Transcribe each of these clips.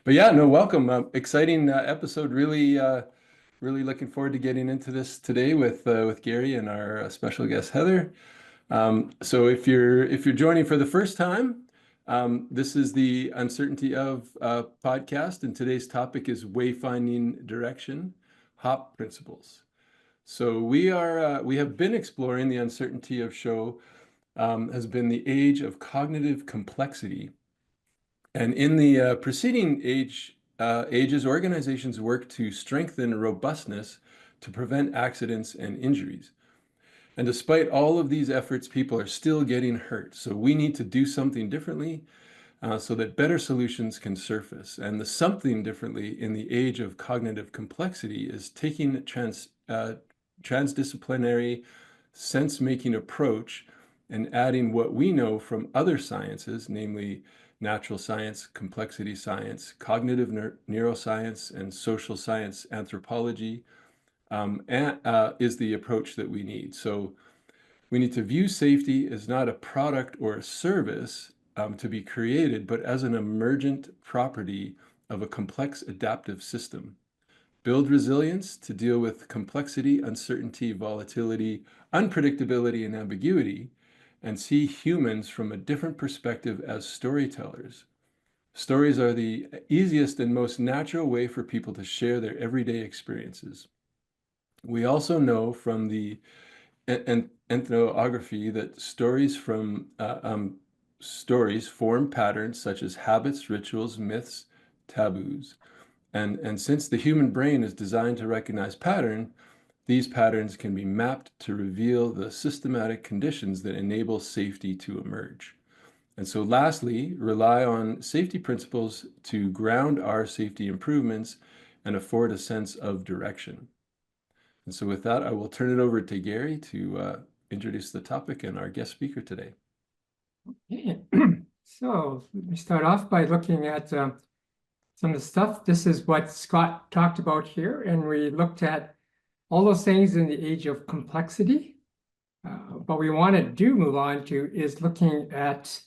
But yeah, no, welcome. Exciting episode. Really looking forward to getting into this today with Gary and our special guest Heather. So if you're joining for the first time, this is the Uncertainty of podcast, and today's topic is Wayfinding Direction, HOP principles. So we have been exploring the uncertainty of show has been the age of cognitive complexity. And in the preceding ages, organizations work to strengthen robustness to prevent accidents and injuries. And despite all of these efforts, people are still getting hurt. So we need to do something differently so that better solutions can surface. And the something differently in the age of cognitive complexity is taking transdisciplinary sense-making approach and adding what we know from other sciences, namely natural science, complexity science, cognitive neuroscience, and social science anthropology, is the approach that we need. So we need to view safety as not a product or a service to be created, but as an emergent property of a complex adaptive system. Build resilience to deal with complexity, uncertainty, volatility, unpredictability, and ambiguity, and see humans from a different perspective as storytellers. Stories are the easiest and most natural way for people to share their everyday experiences. We also know from the ethnography that stories form patterns such as habits, rituals, myths, taboos. And since the human brain is designed to recognize pattern, these patterns can be mapped to reveal the systematic conditions that enable safety to emerge. And so lastly, rely on safety principles to ground our safety improvements and afford a sense of direction. And so with that, I will turn it over to Gary to introduce the topic and our guest speaker today. Okay. So let me start off by looking at some of the stuff. This is what Scott talked about here, and we looked at all those things in the age of complexity. What we want to move on to is looking at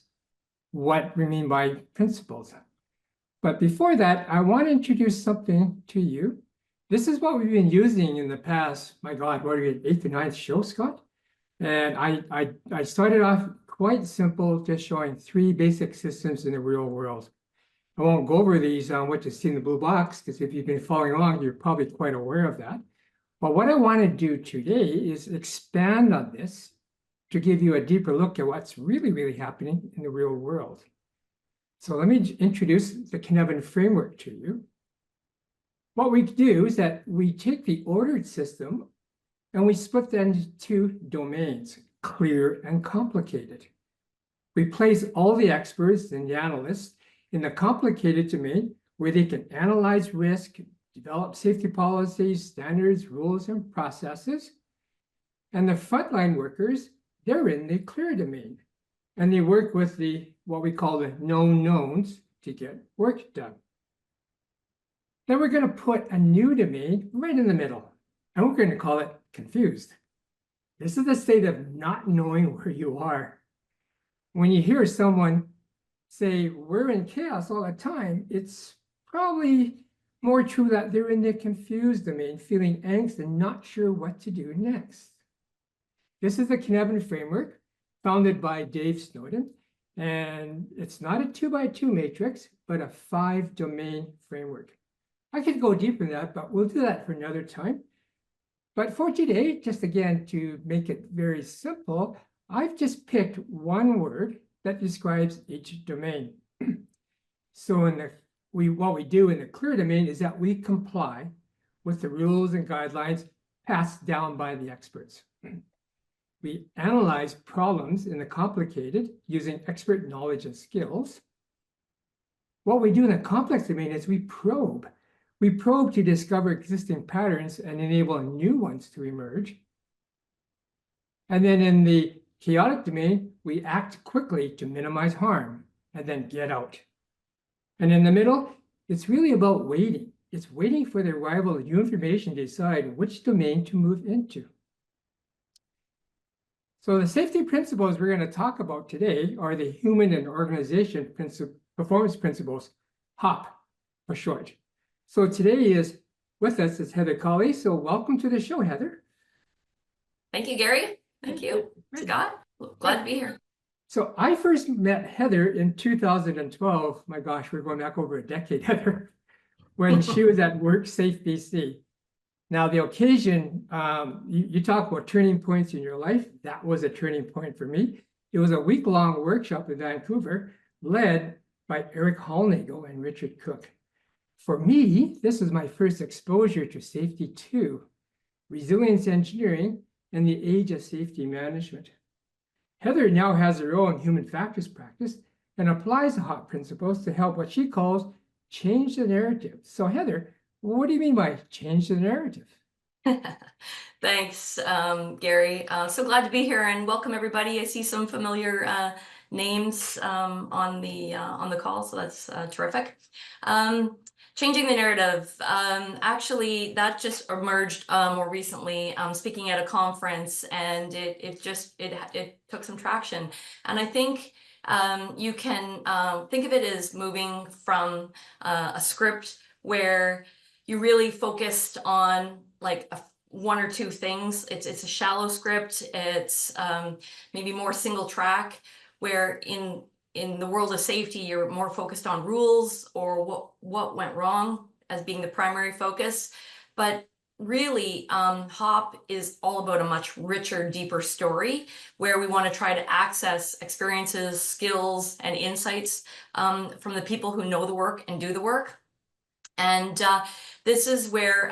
what we mean by principles. But before that, I want to introduce something to you. This is what we've been using in the past. My God, what are we, 8th or 9th show, Scott? And I started off quite simple, just showing 3 basic systems in the real world. I won't go over these on what you see in the blue box, because if you've been following along, you're probably quite aware of that. But what I want to do today is expand on this to give you a deeper look at what's really happening in the real world. So let me introduce the Cynefin framework to you. What we do is that we take the ordered system and we split that into 2 domains, clear and complicated. We place all the experts and the analysts in the complicated domain where they can analyze risk, develop safety policies, standards, rules, and processes. And the frontline workers, they're in the clear domain. And they work with what we call the known knowns to get work done. Then we're going to put a new domain right in the middle, and we're going to call it confused. This is the state of not knowing where you are. When you hear someone say, we're in chaos all the time, it's probably more true that they're in the confused domain, feeling angst and not sure what to do next. This is the Cynefin framework, founded by Dave Snowden, and it's not a 2x2 matrix, but a 5-domain framework. I could go deeper in that, but we'll do that for another time. But for today, just again, to make it very simple, I've just picked one word that describes each domain. So what we do in the clear domain is that we comply with the rules and guidelines passed down by the experts. We analyze problems in the complicated using expert knowledge and skills. What we do in the complex domain is we probe. We probe to discover existing patterns and enable new ones to emerge. And then in the chaotic domain, we act quickly to minimize harm and then get out. And in the middle, it's really about waiting. It's waiting for the arrival of new information to decide which domain to move into. So the safety principles we're going to talk about today are the human and organization performance principles, HOP. for short. So today is with us is Heather Kahle. So welcome to the show, Heather. Thank you, Gary. Thank you, Scott. Glad to be here. So I first met Heather in 2012. My gosh, we're going back over a decade, Heather, when she was at WorkSafe BC. Now, the occasion, you talk about turning points in your life. That was a turning point for me. It was a week-long workshop in Vancouver led by Eric Hallnagel and Richard Cook. For me, this was my first exposure to safety too, resilience engineering, and the age of safety management. Heather now has her own human factors practice and applies the HOP principles to help what she calls change the narrative. So Heather, what do you mean by change the narrative? Thanks, Gary. So glad to be here and welcome everybody. I see some familiar names on the call, so that's terrific. Changing the narrative. Actually, that just emerged more recently. Speaking at a conference, and it took some traction. And I think you can think of it as moving from a script where you really focused on like one or two things. It's a shallow script. It's maybe more single track, where in the world of safety, you're more focused on rules or what went wrong as being the primary focus. But really, HOP is all about a much richer, deeper story where we want to try to access experiences, skills, and insights from the people who know the work and do the work. And this is where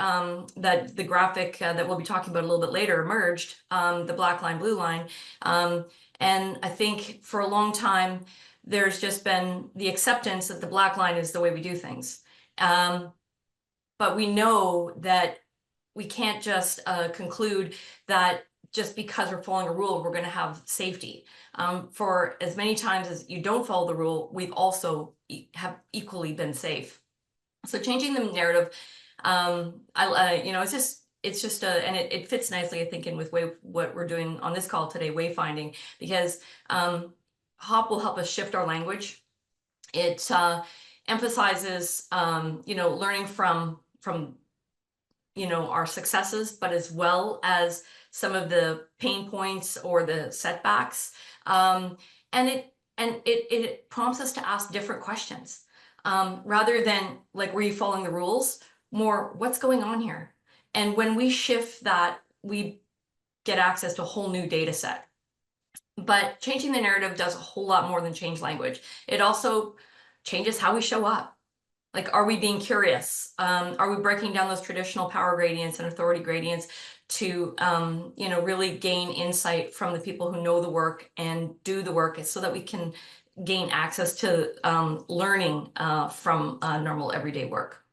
the graphic that we'll be talking about a little bit later emerged, the black line, blue line. And I think for a long time, there's just been the acceptance that the black line is the way we do things. But we know that we can't just conclude that just because we're following a rule, we're going to have safety. For as many times as you don't follow the rule, we've also have equally been safe. So changing the narrative, it's just and it fits nicely, I think, in with what we're doing on this call today, wayfinding, because HOP will help us shift our language. It emphasizes, learning from our successes, but as well as some of the pain points or the setbacks, and it prompts us to ask different questions. Rather than like, were you following the rules? More, what's going on here? And when we shift that, we get access to a whole new data set. But changing the narrative does a whole lot more than change language. It also changes how we show up. Like, are we being curious? Are we breaking down those traditional power gradients and authority gradients to, really gain insight from the people who know the work and do the work so that we can gain access to learning from normal everyday work.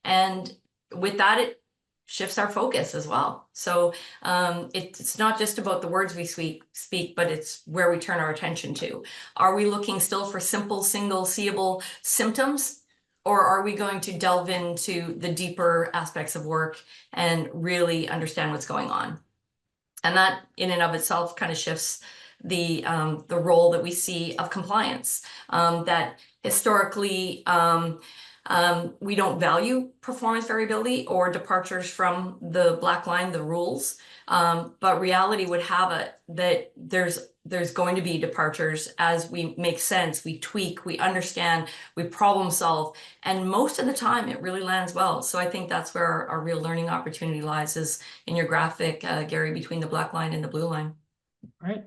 And with that, it shifts our focus as well. So it's not just about the words we speak, but it's where we turn our attention to. Are we looking still for simple, single, seeable symptoms? Or are we going to delve into the deeper aspects of work and really understand what's going on? And that in and of itself kind of shifts the role that we see of compliance, that historically we don't value performance variability or departures from the black line, the rules, but reality would have it that there's going to be departures as we make sense, we tweak, we understand, we problem solve, and most of the time it really lands well. So I think that's where our real learning opportunity lies, is in your graphic, Gary, between the black line and the blue line. All right.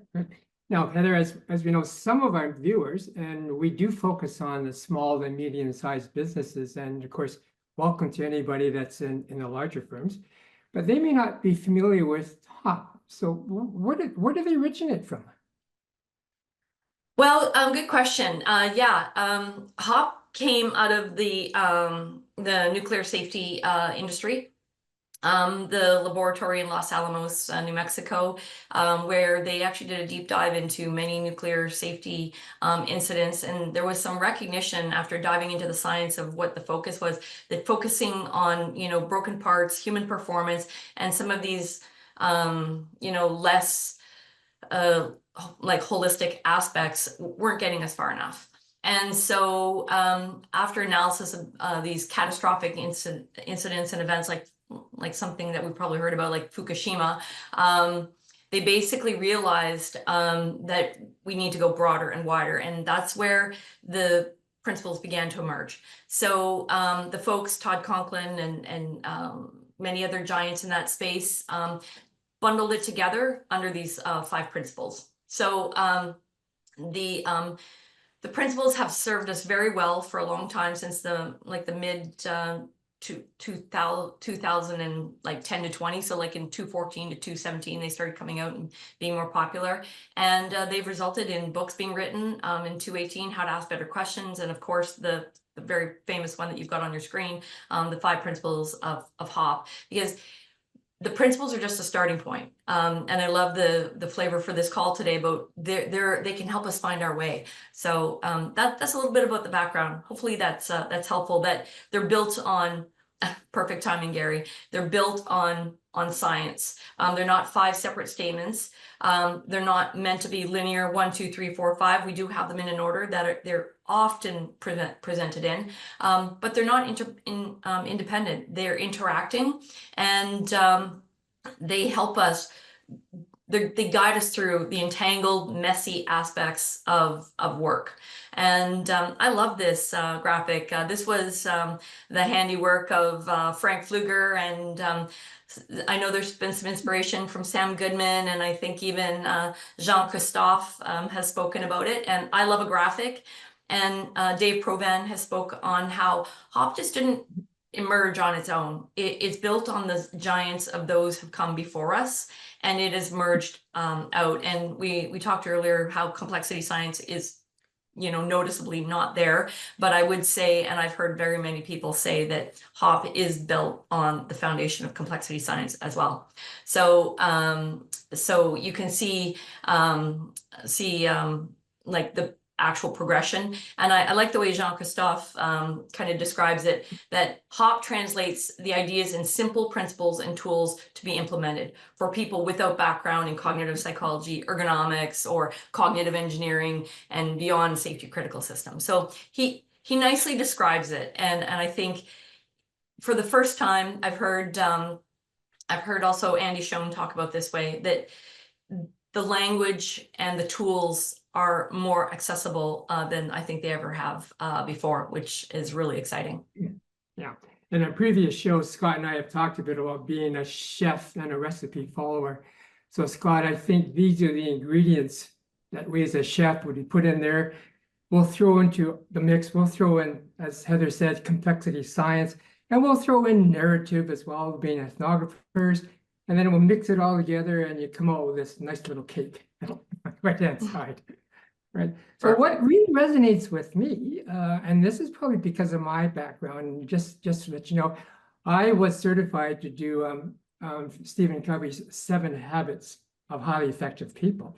Now, Heather, as we know, some of our viewers, and we do focus on the small and medium-sized businesses, and of course, welcome to anybody that's in the larger firms, but they may not be familiar with HOP. So where do they originate from? Well, good question. HOP came out of the nuclear safety industry. The laboratory in Los Alamos, New Mexico, where they actually did a deep dive into many nuclear safety incidents. And there was some recognition after diving into the science of what the focus was, that focusing on, broken parts, human performance, and some of these, less like holistic aspects weren't getting us far enough. And so after analysis of these catastrophic incidents and events like something that we've probably heard about, like Fukushima, they basically realized that we need to go broader and wider. And that's where the principles began to emerge. So the folks, Todd Conklin and many other giants in that space, bundled it together under these 5 principles. So the principles have served us very well for a long time, since the mid 2010 to 20. So like in 2014 to 2017, they started coming out and being more popular. And they've resulted in books being written in 2018, How to Ask Better Questions. And of course, the very famous one that you've got on your screen, the 5 principles of HOP, because the principles are just a starting point. And I love the flavor for this call today about they can help us find our way. So that's a little bit about the background. Hopefully that's helpful, that they're built on perfect timing, Gary. They're built on science. They're not 5 separate statements. They're not meant to be linear 1, 2, 3, 4, 5. We do have them in an order that they're often presented in, but they're not independent. They're interacting, and they help us. They guide us through the entangled, messy aspects of work. And I love this graphic. This was the handiwork of Frank Pfluger, and I know there's been some inspiration from Sam Goodman, and I think even Jean-Christophe has spoken about it. And I love a graphic. And Dave Provan has spoke on how HOP just didn't emerge on its own. It's built on the giants of those who've come before us, and it has merged out. And we talked earlier how complexity science is, noticeably not there, but I would say, and I've heard very many people say, that HOP is built on the foundation of complexity science as well. So so you can see like the actual progression. And I like the way Jean-Christophe kind of describes it, that HOP translates the ideas in simple principles and tools to be implemented for people without background in cognitive psychology, ergonomics, or cognitive engineering, and beyond safety critical systems. So he nicely describes it. And I think for the first time, I've heard also Andy Schoen talk about this way, that the language and the tools are more accessible than I think they ever have before, which is really exciting. Yeah. In a previous show, Scott and I have talked a bit about being a chef and a recipe follower. So Scott, I think these are the ingredients that we as a chef would put in there. We'll throw into the mix, we'll throw in, as Heather said, complexity science, and we'll throw in narrative as well, being ethnographers, and then we'll mix it all together and you come out with this nice little cake right-hand side. Right. So what really resonates with me, and this is probably because of my background, just to let you know, I was certified to do Stephen Covey's 7 Habits of Highly Effective People.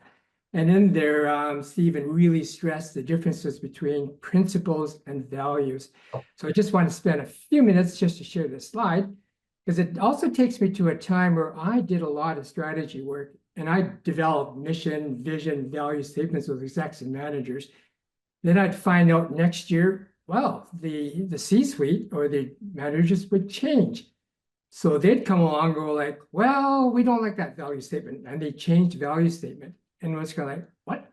And in there, Stephen really stressed the differences between principles and values. So I just want to spend a few minutes just to share this slide, because it also takes me to a time where I did a lot of strategy work. And I developed mission, vision, value statements with execs and managers. Then I'd find out next year, well, the C-suite or the managers would change. So they'd come along and go like, well, we don't like that value statement. And they changed the value statement. And it was kind of like, what?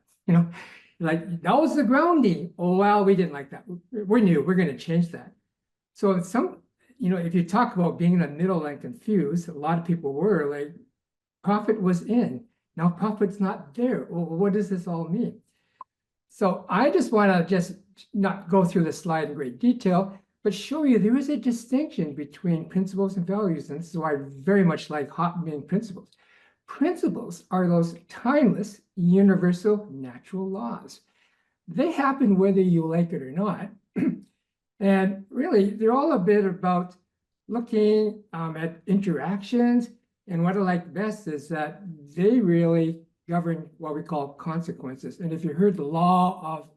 Like that was the grounding. Oh, well, we didn't like that. We knew we're going to change that. So if you talk about being in the middle and confused, a lot of people were like, profit was in. Now profit's not there. Well, what does this all mean? So I just want to just not go through the slide in great detail, but show you there is a distinction between principles and values. And this is why I very much like HOP being principles. Principles are those timeless, universal, natural laws. They happen whether you like it or not. And really, they're all a bit about looking at interactions. And what I like best is that they really govern what we call consequences. And if you heard the law of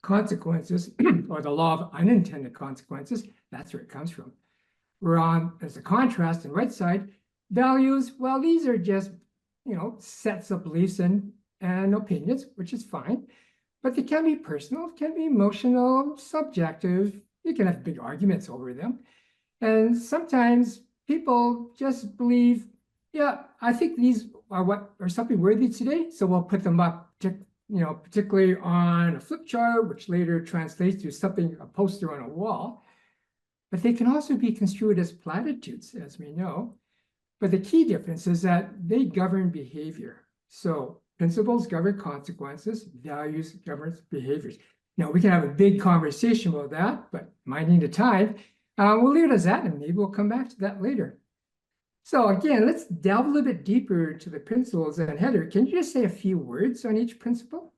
consequences or the law of unintended consequences, that's where it comes from. We're on, as a contrast, on the right side, values. Well, these are just, sets of beliefs and opinions, which is fine. but they can be personal, can be emotional, subjective. You can have big arguments over them. And sometimes people just believe, yeah, I think these are what are something worthy today, so we'll put them up, particularly on a flip chart, which later translates to something, a poster on a wall. But they can also be construed as platitudes, as we know. But the key difference is that they govern behavior. So principles govern consequences, values govern behaviors. Now, we can have a big conversation about that, but minding the time, we'll leave it as that, and maybe we'll come back to that later. So again, let's delve a little bit deeper into the principles. And Heather, can you just say a few words on each principle?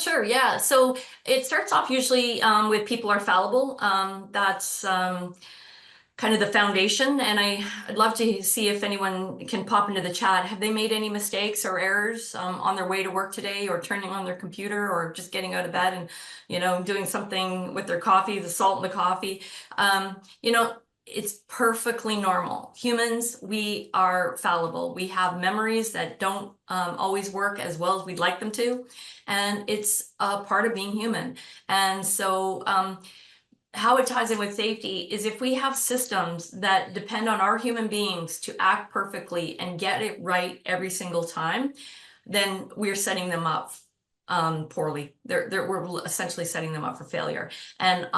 Sure, yeah. So it starts off usually with people are fallible. That's kind of the foundation. And I'd love to see if anyone can pop into the chat. Have they made any mistakes or errors on their way to work today, or turning on their computer, or just getting out of bed and, doing something with their coffee, the salt in the coffee? It's perfectly normal. Humans, we are fallible. We have memories that don't always work as well as we'd like them to. And it's a part of being human. And so how it ties in with safety is if we have systems that depend on our human beings to act perfectly and get it right every single time, then we're setting them up poorly. We're essentially setting them up for failure. And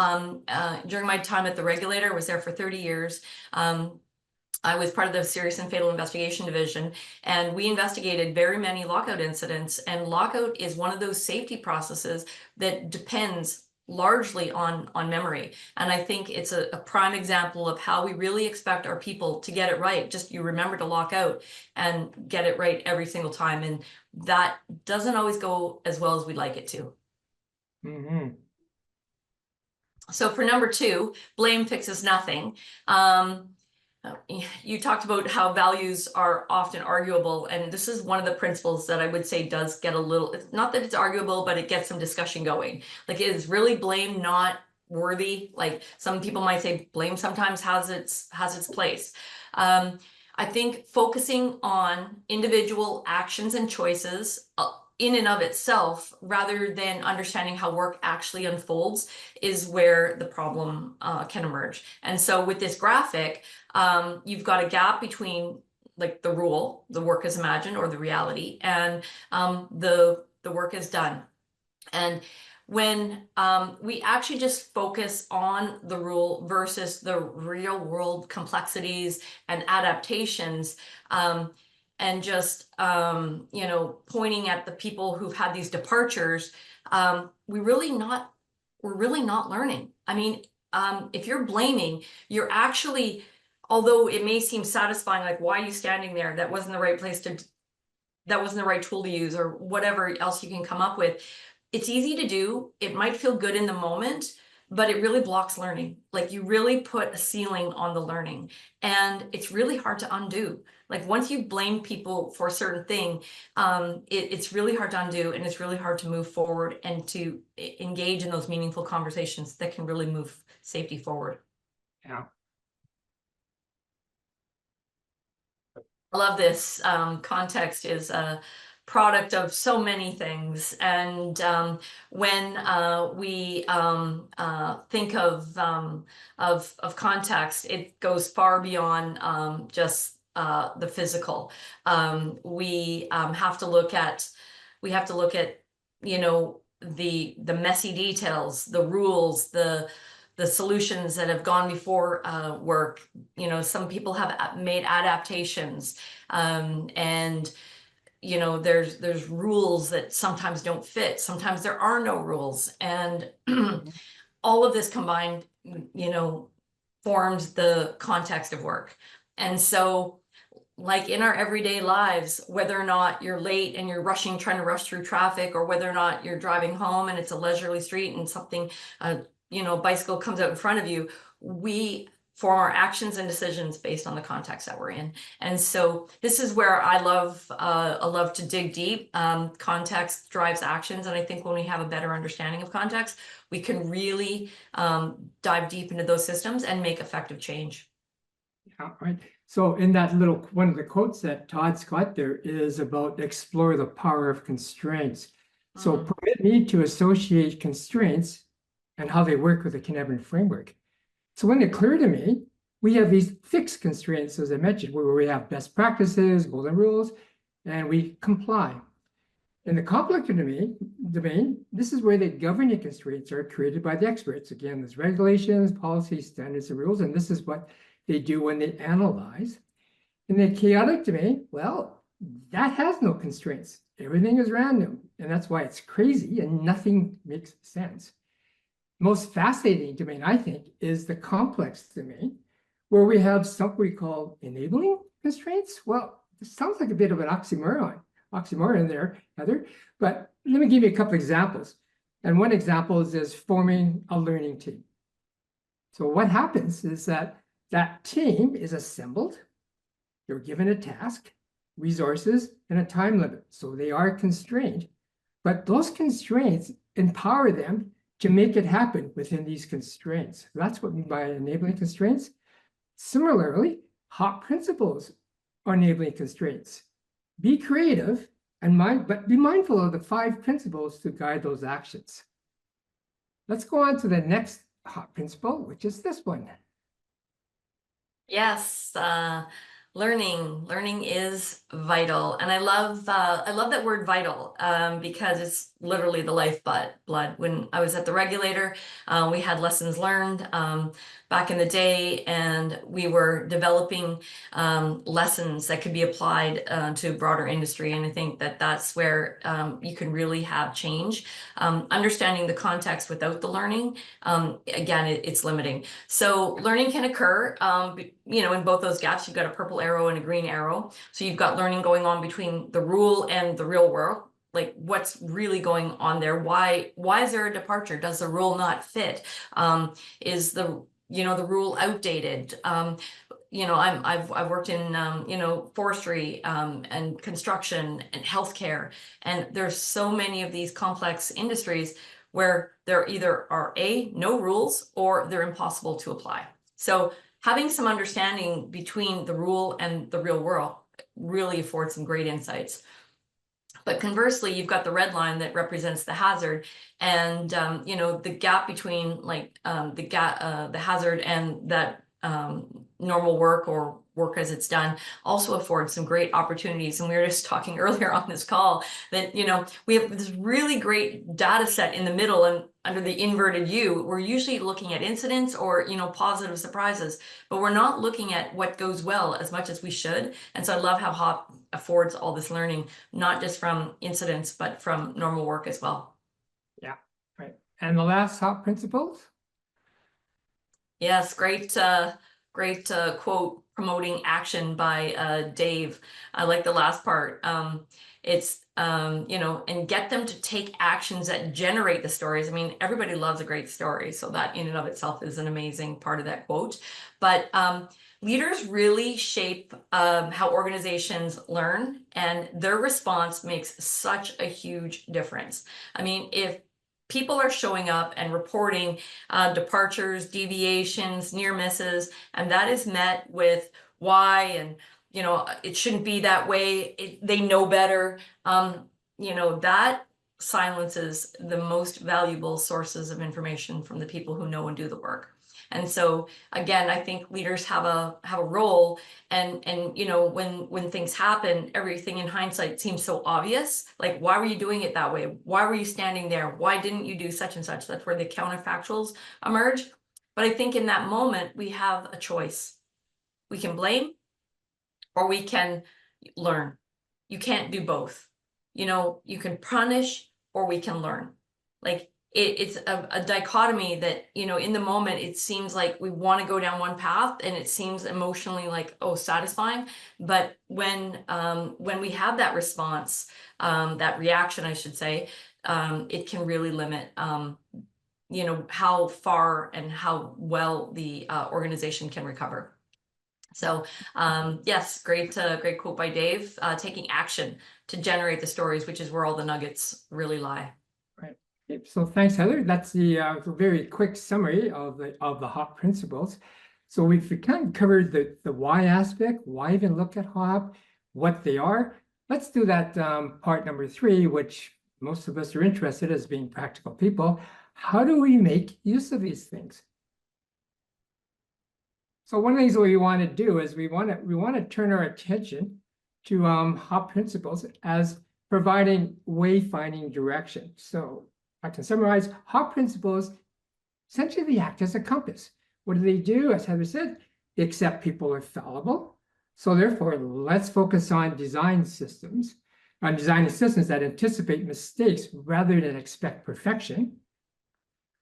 during my time at the regulator, I was there for 30 years. I was part of the Serious and Fatal Investigation Division, and we investigated very many lockout incidents. And lockout is one of those safety processes that depends largely on memory. And I think it's a prime example of how we really expect our people to get it right. Just you remember to lock out and get it right every single time. And that doesn't always go as well as we'd like it to. Mm-hmm. So for number 2, blame fixes nothing. You talked about how values are often arguable, and this is one of the principles that I would say does get a little, it's not that it's arguable, but it gets some discussion going. Like, is really blame not worthy? Like, some people might say blame sometimes has its place. I think focusing on individual actions and choices in and of itself, rather than understanding how work actually unfolds, is where the problem can emerge. And so with this graphic, you've got a gap between like the rule, the work is imagined, or the reality, and the work is done. And when we actually just focus on the rule versus the real world complexities and adaptations, and just pointing at the people who've had these departures, we're really not learning. I mean, if you're blaming, you're actually, although it may seem satisfying, like, why are you standing there? That wasn't the right place that wasn't the right tool to use, or whatever else you can come up with. It's easy to do. It might feel good in the moment, but it really blocks learning. Like, you really put a ceiling on the learning, and it's really hard to undo. Like, once you blame people for a certain thing, it's really hard to undo, and it's really hard to move forward and to engage in those meaningful conversations that can really move safety forward. Yeah. I love this. Context is a product of so many things, and when we think of context, it goes far beyond just the physical. We have to look at the messy details, the rules, the solutions that have gone before work. Some people have made adaptations, and there's rules that sometimes don't fit. Sometimes there are no rules, and all of this combined, forms the context of work. And so, like, in our everyday lives, whether or not you're late and you're trying to rush through traffic, or whether or not you're driving home and it's a leisurely street and something, bicycle comes out in front of you, we form our actions and decisions based on the context that we're in. And so this is where I love to dig deep. Context drives actions. And I think when we have a better understanding of context, we can really dive deep into those systems and make effective change. Yeah, right. So in that little, one of the quotes that Todd's got there is about explore the power of constraints. So permit me to associate constraints and how they work with the Cynefin framework. So when it clear to me, we have these fixed constraints, as I mentioned, where we have best practices, golden rules, and we comply. In the complex domain, this is where the governing constraints are created by the experts. Again, there's regulations, policies, standards, and rules, and this is what they do when they analyze. In the chaotic domain, well, that has no constraints. Everything is random, and that's why it's crazy and nothing makes sense. Most fascinating domain, I think, is the complex domain, where we have something we call enabling constraints. Well, it sounds like a bit of an oxymoron there, Heather, but let me give you a couple examples. And one example is forming a learning team. So what happens is that team is assembled, they're given a task, resources, and a time limit. So they are constrained, but those constraints empower them to make it happen within these constraints. That's what we mean by enabling constraints. Similarly, HOP principles are enabling constraints. Be creative but be mindful of the 5 principles to guide those actions. Let's go on to the next HOP principle, which is this one. Yes, learning is vital, and I love that word vital, because it's literally the lifeblood. When I was at the regulator, we had lessons learned back in the day, and we were developing lessons that could be applied to broader industry. And I think that that's where you can really have change. Understanding the context without the learning, again, it's limiting. So learning can occur, in both those gaps. You've got a purple arrow and a green arrow. So you've got learning going on between the rule and the real world. Like, what's really going on there? Why is there a departure? Does the rule not fit? Is the rule outdated? I've worked in forestry and construction and healthcare, and there's so many of these complex industries where there either are no rules, or they're impossible to apply. So having some understanding between the rule and the real world really affords some great insights. But conversely, you've got the red line that represents the hazard, and the gap between the hazard and that normal work or work as it's done also affords some great opportunities. And we were just talking earlier on this call that we have this really great data set in the middle, and under the inverted U, we're usually looking at incidents or positive surprises, but we're not looking at what goes well as much as we should. And so I love how HOP affords all this learning, not just from incidents, but from normal work as well. Yeah, right. And the last HOP principles? Yes, great quote promoting action by Dave. I like the last part. It's and get them to take actions that generate the stories. I mean, everybody loves a great story, so that in and of itself is an amazing part of that quote. But leaders really shape how organizations learn, and their response makes such a huge difference. I mean, if people are showing up and reporting departures, deviations, near misses, and that is met with why, and it shouldn't be that way, they know better, that silences the most valuable sources of information from the people who know and do the work. And so again, I think leaders have a role, and when things happen, everything in hindsight seems so obvious. Like, why were you doing it that way? Why were you standing there? Why didn't you do such and such? That's where the counterfactuals emerge. But I think in that moment, we have a choice. We can blame, or we can learn. You can't do both. You can punish, or we can learn. Like, it's a dichotomy that, in the moment, it seems like we want to go down one path, and it seems emotionally like, oh, satisfying. But when we have that response, that reaction, I should say, it can really limit, how far and how well the organization can recover. So yes, great quote by Dave, taking action to generate the stories, which is where all the nuggets really lie. Right. Okay, so thanks, Heather. That's the very quick summary of the HOP principles. So we've kind of covered the why aspect, why even look at HOP, what they are. Let's do that part number 3, which most of us are interested as being practical people. How do we make use of these things? So one of the things that we want to do is we want to turn our attention to HOP principles as providing wayfinding direction. So I can summarize HOP principles. Essentially, they act as a compass. What do? As Heather said, they accept people are fallible. So therefore, let's focus on designing systems that anticipate mistakes rather than expect perfection.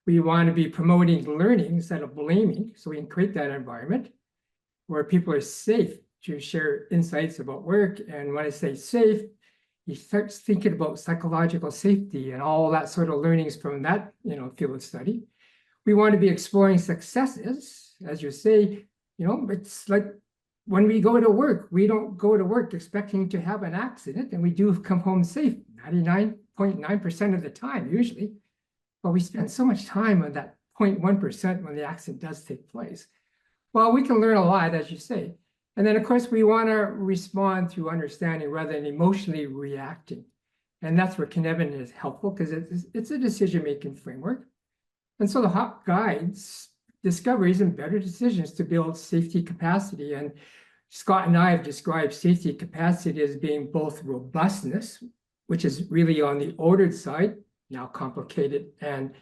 We want to be promoting learning instead of blaming, so we can create that environment where people are safe to share insights about work. And when I say safe, you start thinking about psychological safety and all that sort of learnings from that field of study. We want to be exploring successes, as you say. It's like when we go to work, we don't go to work expecting to have an accident, and we do come home safe 99.9% of the time usually. But we spend so much time on that 0.1% when the accident does take place. Well, we can learn a lot, as you say. And then, of course, we want to respond through understanding rather than emotionally reacting. And that's where Cynefin is helpful, because it's a decision-making framework. And so the HOP guides discoveries and better decisions to build safety capacity. And Scott and I have described safety capacity as being both robustness, which is really on the ordered side, now complicated and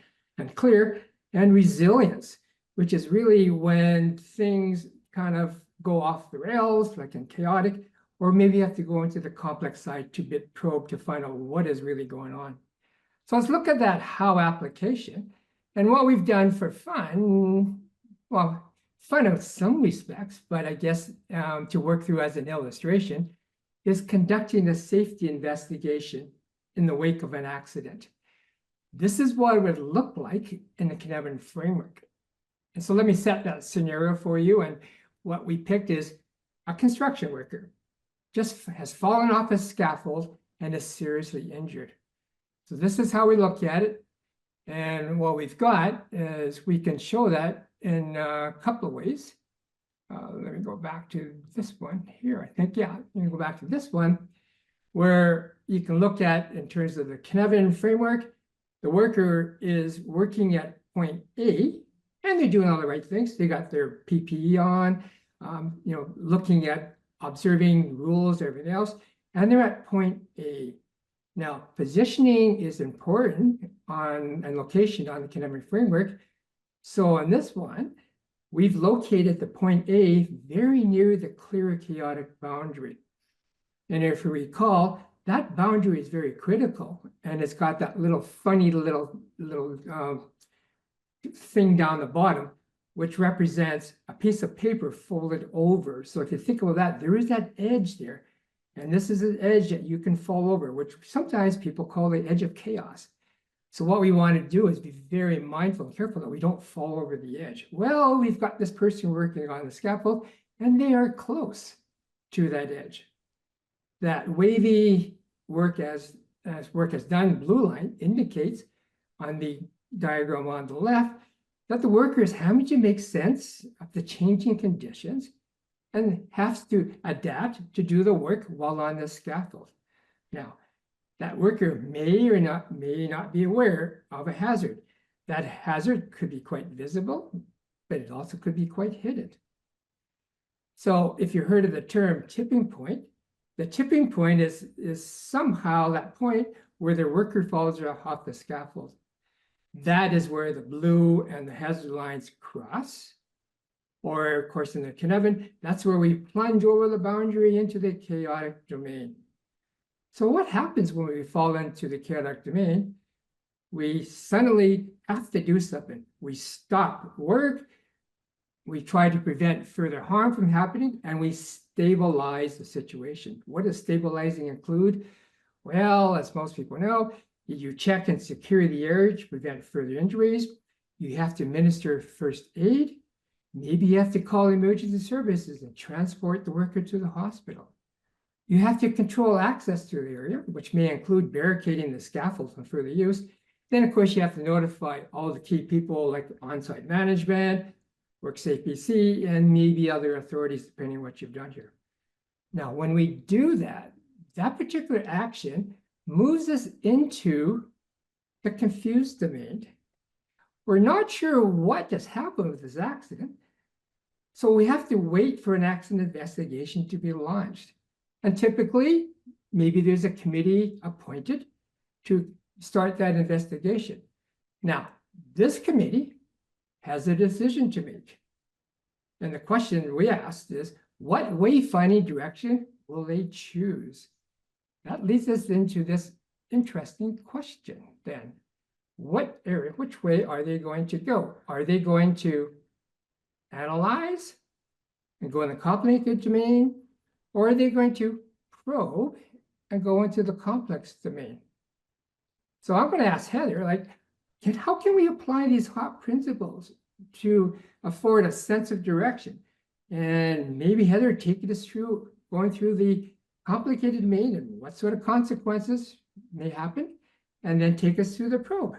clear, and resilience, which is really when things kind of go off the rails, like in chaotic, or maybe you have to go into the complex side to probe to find out what is really going on. So let's look at that how application. And what we've done for fun, well, fun in some respects, but I guess to work through as an illustration, is conducting a safety investigation in the wake of an accident. This is what it would look like in the Cynefin framework. And so let me set that scenario for you. And what we picked is a construction worker just has fallen off a scaffold and is seriously injured. So this is how we look at it. And what we've got is we can show that in a couple of ways. Let me go back to this one here. I think, yeah, let me go back to this one, where you can look at, in terms of the Cynefin framework, the worker is working at point A, and they're doing all the right things. They got their PPE on, looking at observing rules, everything else, and they're at point A. Now, positioning is important and location on the Cynefin framework. So on this one, we've located the point A very near the clear chaotic boundary. And if you recall, that boundary is very critical, and it's got that little funny little thing down the bottom, which represents a piece of paper folded over. So if you think about that, there is that edge there. And this is an edge that you can fall over, which sometimes people call the edge of chaos. So what we want to do is be very mindful and careful that we don't fall over the edge. Well, we've got this person working on the scaffold, and they are close to that edge. That wavy work as done blue line indicates on the diagram on the left that the worker is having to make sense of the changing conditions and has to adapt to do the work while on the scaffold. Now, that worker may not be aware of a hazard. That hazard could be quite visible, but it also could be quite hidden. So if you heard of the term tipping point, the tipping point is somehow that point where the worker falls off the scaffold. That is where the blue and the hazard lines cross. Or, of course, in the Cynefin, that's where we plunge over the boundary into the chaotic domain. So what happens when we fall into the chaotic domain? We suddenly have to do something. We stop work, we try to prevent further harm from happening, and we stabilize the situation. What does stabilizing include? Well, as most people know, you check and secure the area to prevent further injuries. You have to administer first aid. Maybe you have to call emergency services and transport the worker to the hospital. You have to control access to the area, which may include barricading the scaffold from further use. Then, of course, you have to notify all the key people like on-site management, WorkSafe BC, and maybe other authorities, depending on what you've done here. Now, when we do that, that particular action moves us into the confused domain. We're not sure what just happened with this accident, so we have to wait for an accident investigation to be launched. And typically, maybe there's a committee appointed to start that investigation. Now, this committee has a decision to make. And the question we asked is, what wayfinding direction will they choose? That leads us into this interesting question then. Which way are they going to go? Are they going to analyze and go in the complicated domain, or are they going to probe and go into the complex domain? So I'm going to ask Heather, like, how can we apply these hot principles to afford a sense of direction? And maybe Heather, take us through going through the complicated domain and what sort of consequences may happen, and then take us through the probe.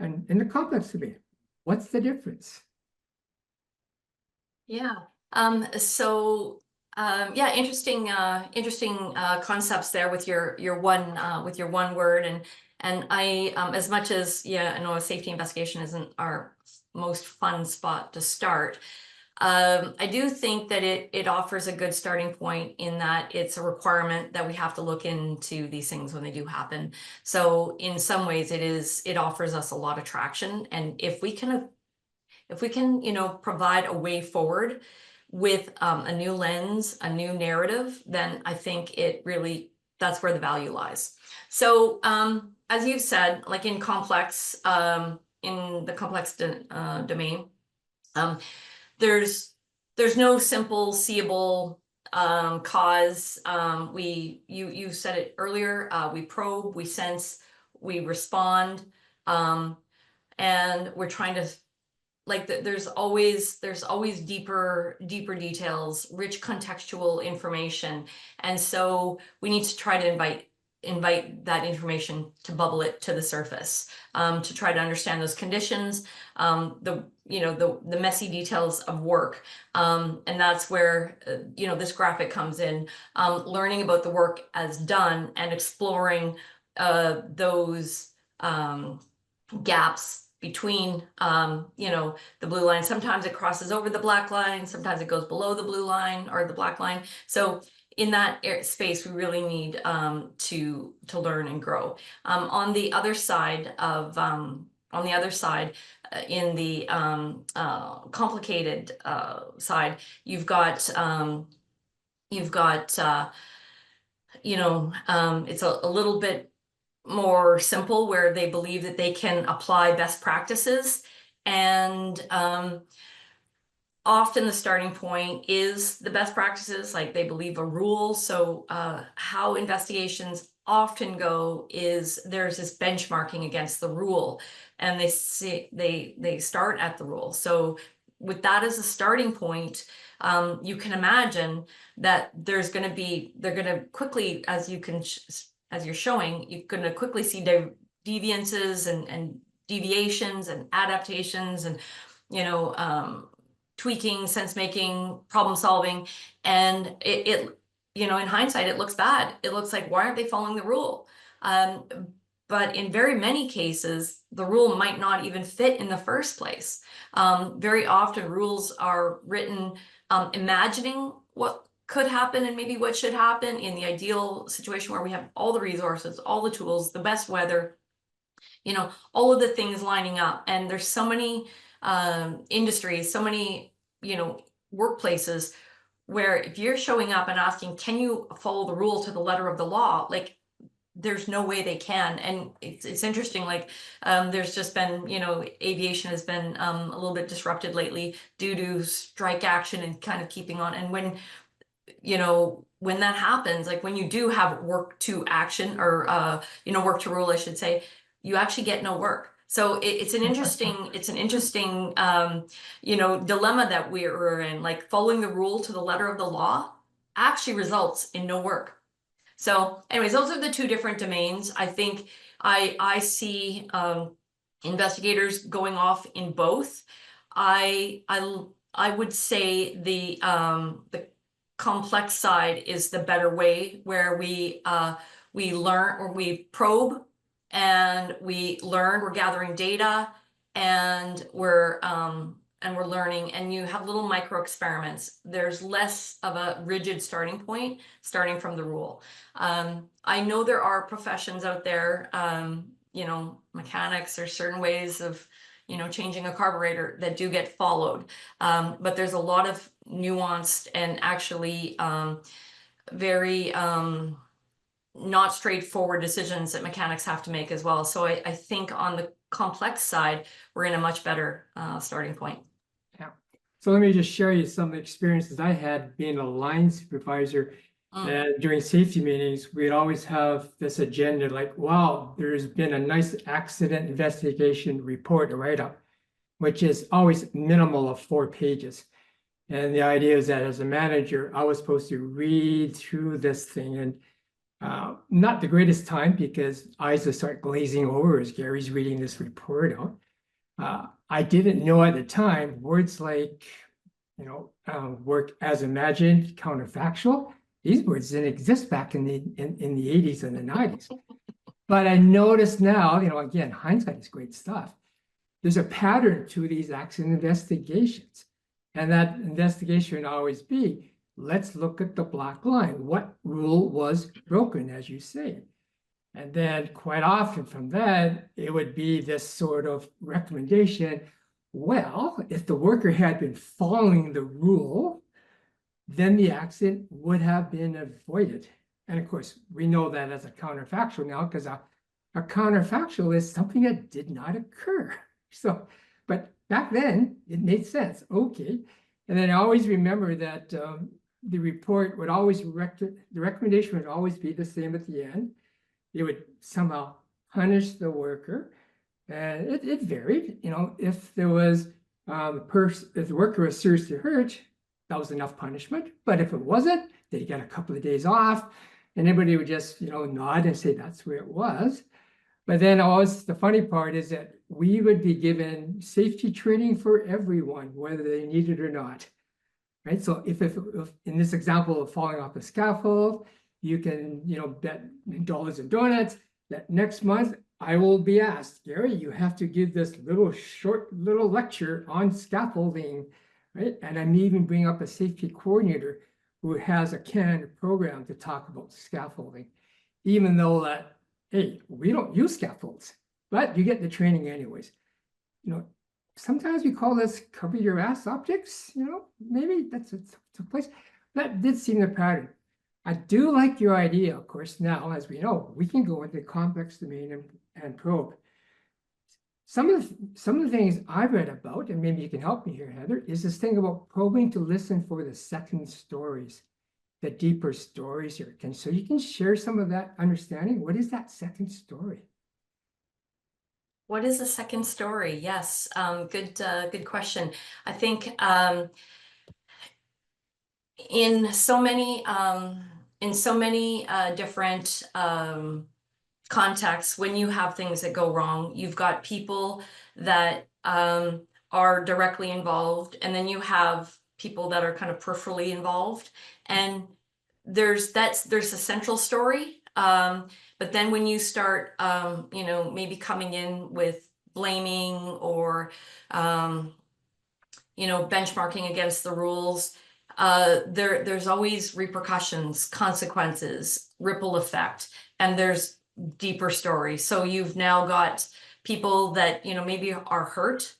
And in the complex domain, what's the difference? Yeah. Yeah, interesting concepts there with your one word, and I as much as, yeah, I know a safety investigation isn't our most fun spot to start. I do think that it offers a good starting point in that it's a requirement that we have to look into these things when they do happen. So in some ways it offers us a lot of traction. And if we can, provide a way forward with a new lens, a new narrative, then I think that's where the value lies. So as you've said, like in the complex domain, there's no simple seeable cause. You said it earlier. We probe, we sense, we respond, and we're trying to, like, there's always deeper details, rich contextual information, and so we need to try to invite that information to bubble it to the surface, to try to understand those conditions, the messy details of work, and that's where this graphic comes in, learning about the work as done and exploring those gaps between the blue line. Sometimes it crosses over the black line, sometimes it goes below the blue line or the black line. So in that space, we really need to learn and grow. On the other side, in the complicated side, you've got it's a little bit more simple, where they believe that they can apply best practices, and often the starting point is the best practices, like they believe a rule. So how investigations often go is there's this benchmarking against the rule, and they start at the rule. So with that as a starting point, you can imagine that they're going to quickly, as you're showing, you're going to quickly see deviances and deviations and adaptations and tweaking, sense making, problem solving, and it in hindsight it looks bad. It looks like, why aren't they following the rule? But in very many cases, the rule might not even fit in the first place. Very often rules are written imagining what could happen and maybe what should happen in the ideal situation, where we have all the resources, all the tools, the best weather, all of the things lining up. And there's so many industries, so many, workplaces, where if you're showing up and asking, can you follow the rule to the letter of the law? Like, there's no way they can. And it's interesting, like, there's just been, aviation has been a little bit disrupted lately due to strike action and kind of keeping on. And when that happens, like when you do have work to action, or work to rule, I should say, you actually get no work. So it's an interesting dilemma that we're in. Like, following the rule to the letter of the law actually results in no work. So anyways, those are the two different domains. I think I see investigators going off in both. I would say the complex side is the better way, where we we learn, or we probe and we learn, we're gathering data, and we're learning, and you have little micro experiments. There's less of a rigid starting point, starting from the rule. I know there are professions out there, you know, mechanics, or certain ways of, you know, changing a carburetor that do get followed. But there's a lot of nuanced and actually very not straightforward decisions that mechanics have to make as well. So I think on the complex side, we're in a much better starting point. Yeah. So let me just share you some experiences I had being a line supervisor. And during safety meetings, we'd always have this agenda like, wow, there's been a nice accident investigation report, a write-up, which is always minimal of 4 pages. And the idea is that as a manager, I was supposed to read through this thing, and not the greatest time, because eyes will start glazing over as Gary's reading this report out. I didn't know at the time words like, you know, work as imagined, counterfactual. These words didn't exist back in the 80s and the 90s. But I noticed now, you know, again, hindsight is great stuff. There's a pattern to these accident investigations. And that investigation would always be, let's look at the black line. What rule was broken, as you say? And then quite often from that, it would be this sort of recommendation. Well, if the worker had been following the rule, then the accident would have been avoided. And of course, we know that as a counterfactual now, because a counterfactual is something that did not occur. So, but back then, it made sense. Okay. And then I always remember that the report would always, the recommendation would always be the same at the end. It would somehow punish the worker. And it varied, you know, if there was, if the worker was seriously hurt, that was enough punishment. But if it wasn't, they get a couple of days off, and everybody would just, you know, nod and say that's where it was. But then always the funny part is that we would be given safety training for everyone, whether they need it or not. Right. So if in this example of falling off a scaffold, you can, you know, bet dollars and donuts that next month I will be asked, Gary, you have to give this short lecture on scaffolding. Right. And I'm even bring up a safety coordinator who has a Canada program to talk about scaffolding, even though that, hey, we don't use scaffolds, but you get the training anyways. You know, sometimes we call this cover your ass optics, you know, maybe that's a place. That did seem the pattern. I do like your idea, of course, now, as we know, we can go into complex domain and probe. Some of the things I've read about, and maybe you can help me here, Heather, is this thing about probing to listen for the second stories, the deeper stories here. So you can share some of that understanding. What is that second story? What is the second story? Yes, good question. I think in so many different contexts, when you have things that go wrong, you've got people that are directly involved, and then you have people that are kind of peripherally involved, and there's a central story. But then when you start, you know, maybe coming in with blaming or, you know, benchmarking against the rules, there's always repercussions, consequences, ripple effect, and there's deeper stories. So you've now got people that, you know, maybe are hurt.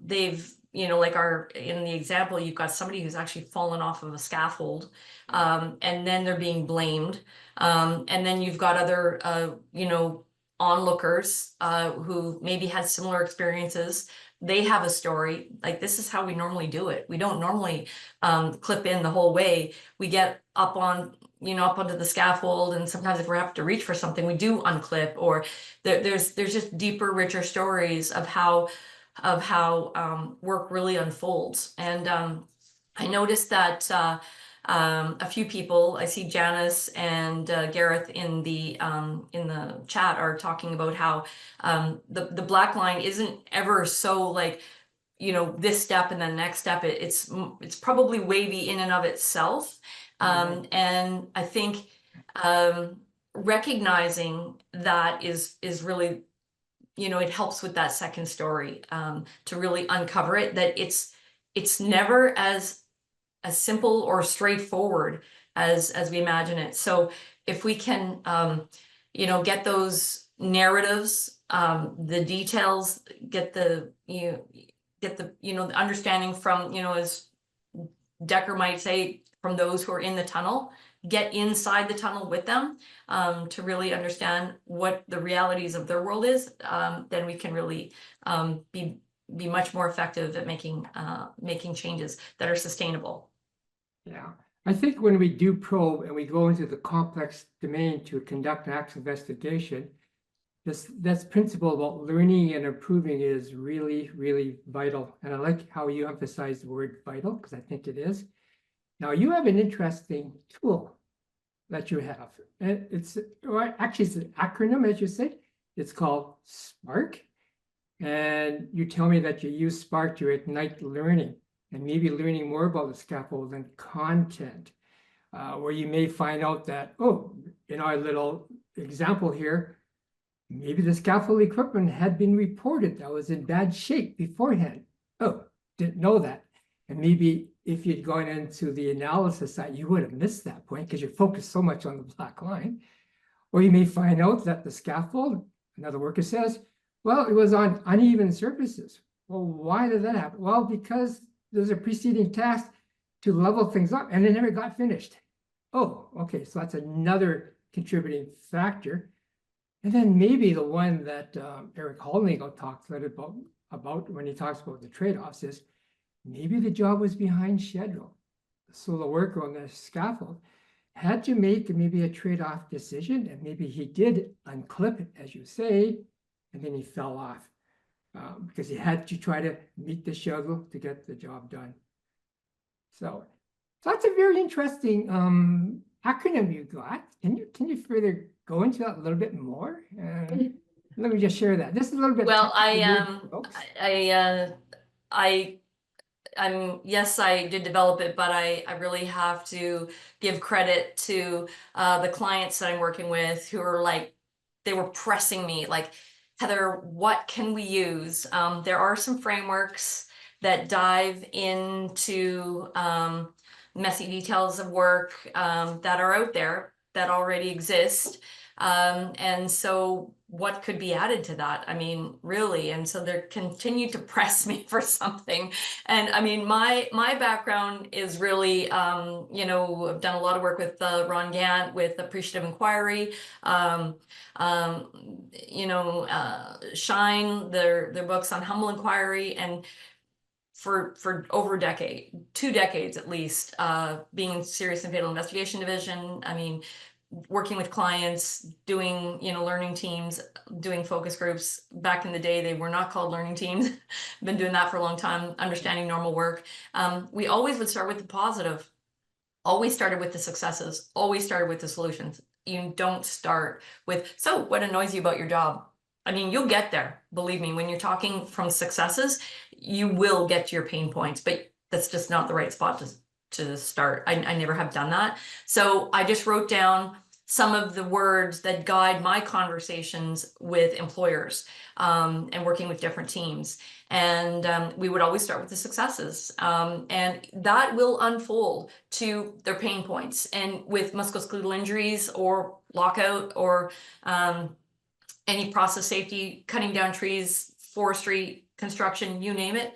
They've, you know, like in the example, you've got somebody who's actually fallen off of a scaffold, and then they're being blamed. And then you've got other, you know, onlookers who maybe had similar experiences. They have a story, like, this is how we normally do it. We don't normally clip in the whole way. We get up on, you know, up onto the scaffold, and sometimes if we have to reach for something, we do unclip, or there's just deeper, richer stories of how work really unfolds. And I noticed that a few people, I see Janice and Gareth in the chat, are talking about how the black line isn't ever so, like, you know, this step and then next step. It's probably wavy in and of itself. And I think recognizing that is really, it helps with that second story, to really uncover it, that it's never as simple or straightforward as we imagine it. So if we can, get those narratives, the details, get the the understanding from, as Decker might say, from those who are in the tunnel, get inside the tunnel with them, to really understand what the realities of their world is, then we can really be much more effective at making changes that are sustainable. Yeah, I think when we do probe and we go into the complex domain to conduct an active investigation, this principle about learning and improving is really, really vital. And I like how you emphasize the word vital, because I think it is. Now, you have an interesting tool that you have. And actually, it's an acronym, as you said. It's called SPARK. And you tell me that you use SPARK to ignite learning, and maybe learning more about the scaffold and content, where you may find out that, oh, in our little example here, maybe the scaffold equipment had been reported that was in bad shape beforehand. Oh, didn't know that. And maybe if you'd gone into the analysis side, you would have missed that point because you're focused so much on the black line. Or you may find out that the scaffold, another worker says, well, it was on uneven surfaces. Well, why did that happen? Well, because there's a preceding task to level things up and it never got finished. Oh, okay, so that's another contributing factor. And then maybe the one that Eric Hollnagel talks about when he talks about the trade-offs is maybe the job was behind schedule. So the worker on the scaffold had to make maybe a trade-off decision, and maybe he did unclip it, as you say, and then he fell off because he had to try to meet the schedule to get the job done. So that's a very interesting acronym you got. Can you further go into that a little bit more? Let me just share that. This is a little bit. Well, yes, I did develop it, but I really have to give credit to the clients that I'm working with who are like, they were pressing me like, Heather, what can we use? There are some frameworks that dive into messy details of work that are out there that already exist. And so what could be added to that? I mean, really. And so they continue to press me for something. And I mean, my background is really, I've done a lot of work with Ron Gant with Appreciative Inquiry, Shine, their books on humble inquiry, and for over a decade, 2 decades at least, being in serious and fatal investigation division. I mean, working with clients, doing, learning teams, doing focus groups. Back in the day, they were not called learning teams. Been doing that for a long time, understanding normal work. We always would start with the positive, always started with the successes, always started with the solutions. You don't start with, so what annoys you about your job? I mean, you'll get there. Believe me, when you're talking from successes, you will get to your pain points, but that's just not the right spot to start. I never have done that. So I just wrote down some of the words that guide my conversations with employers and working with different teams. And we would always start with the successes. And that will unfold to their pain points. And with musculoskeletal injuries or lockout or any process safety, cutting down trees, forestry, construction, you name it,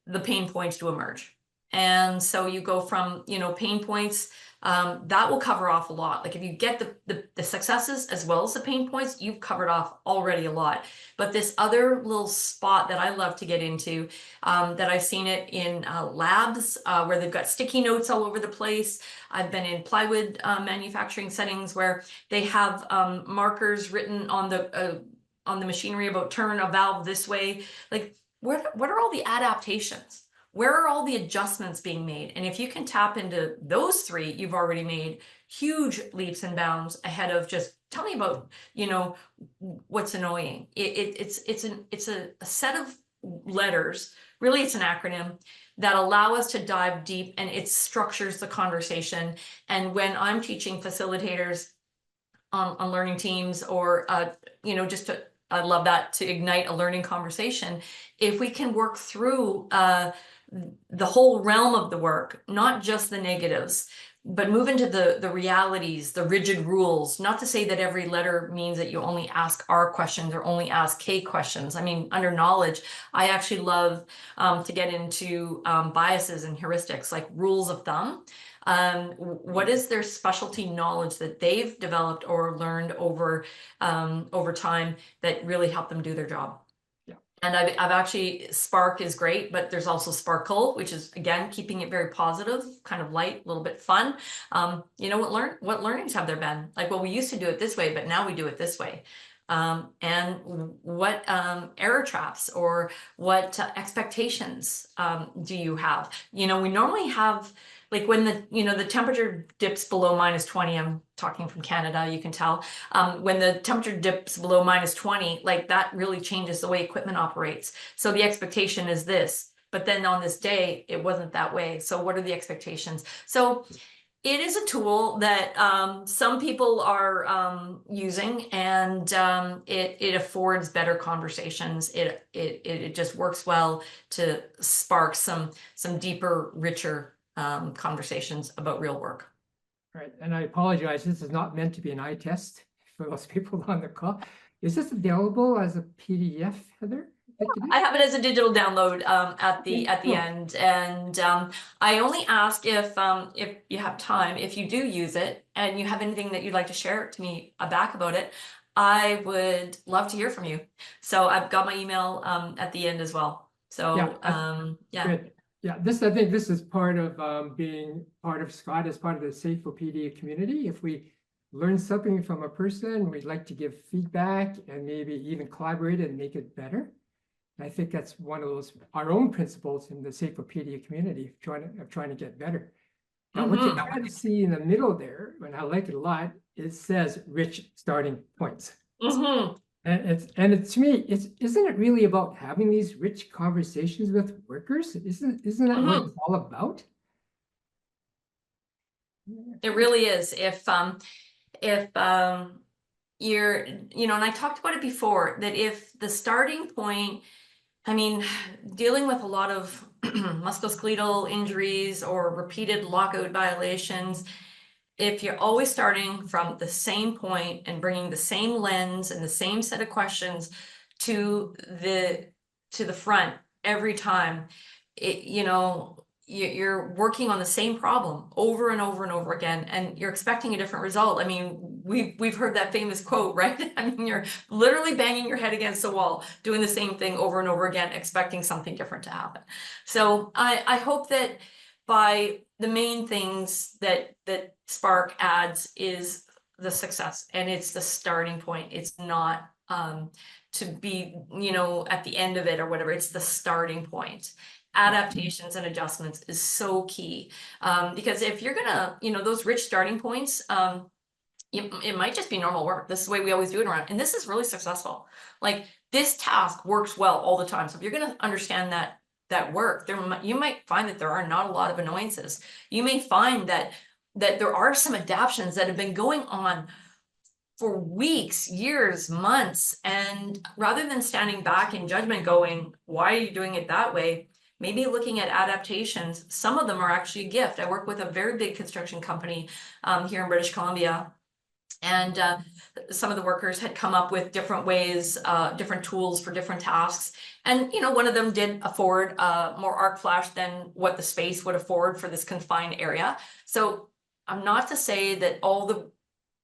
the pain points do emerge. And so you go from, pain points, that will cover off a lot. Like if you get the successes as well as the pain points, you've covered off already a lot. But this other little spot that I love to get into, that I've seen it in labs where they've got sticky notes all over the place. I've been in plywood manufacturing settings where they have markers written on the machinery about turn a valve this way. Like what are all the adaptations? Where are all the adjustments being made? And if you can tap into those 3, you've already made huge leaps and bounds ahead of just tell me about, what's annoying. It's a set of letters. Really, it's an acronym that allow us to dive deep, and it structures the conversation. And when I'm teaching facilitators, on learning teams, or just to, I love that, to ignite a learning conversation. If we can work through the whole realm of the work, not just the negatives, but move into the realities, the rigid rules. Not to say that every letter means that you only ask R questions or only ask K questions. I mean, under knowledge, I actually love to get into biases and heuristics, like rules of thumb. What is their specialty knowledge that they've developed or learned over time that really help them do their job? And I've actually, Spark is great, but there's also Sparkle, which is, again, keeping it very positive, kind of light, a little bit fun. What learnings have there been? Like, well, we used to do it this way, but now we do it this way. And what error traps or what expectations do you have? We normally have, like, when the temperature dips below -20, I'm talking from Canada, you can tell, when the temperature dips below -20, like, that really changes the way equipment operates. So the expectation is this, but then on this day, it wasn't that way. So what are the expectations? So it is a tool that some people are using, and it affords better conversations. It just works well to spark some deeper, richer conversations about real work. Right, and I apologize, this is not meant to be an eye test for those people on the call. Is this available as a PDF, Heather? I have it as a digital download at the cool. end, and I only ask if you have time, if you do use it and you have anything that you'd like to share to me back about it, I would love to hear from you. So I've got my email at the end as well. So yeah. Good. Yeah, I think this is part of being part of Scott, as part of the Safe-O-Pedia community. If we learn something from a person, we'd like to give feedback and maybe even collaborate and make it better. And I think that's one of our own principles in the Safe-O-Pedia community, of trying to get better. Now, what you kind of see in the middle there, and I like it a lot, it says rich starting points. And to me, isn't it really about having these rich conversations with workers? Isn't that what it's all about? It really is. If you're, and I talked about it before, that if the starting point, I mean, dealing with a lot of musculoskeletal injuries or repeated lockout violations, if you're always starting from the same point and bringing the same lens and the same set of questions to the front every time, you're working on the same problem over and over and over again, and you're expecting a different result. I mean, we've heard that famous quote, right? I mean, you're literally banging your head against the wall, doing the same thing over and over again, expecting something different to happen. So I hope that by the main things that Spark adds is the success, and it's the starting point. It's not to be, at the end of it or whatever. It's the starting point. Adaptations and adjustments is so key, because if you're gonna, those rich starting points, it might just be normal work. This is the way we always do it around, and this is really successful. Like, this task works well all the time. So if you're gonna understand that work, you might find that there are not a lot of annoyances. You may find that there are some adaptations that have been going on for weeks, years, months, and rather than standing back in judgment going, why are you doing it that way? Maybe looking at adaptations. Some of them are actually a gift. I work with a very big construction company here in British Columbia, and some of the workers had come up with different ways, different tools for different tasks. And, one of them did afford more arc flash than what the space would afford for this confined area. So I'm not to say that all the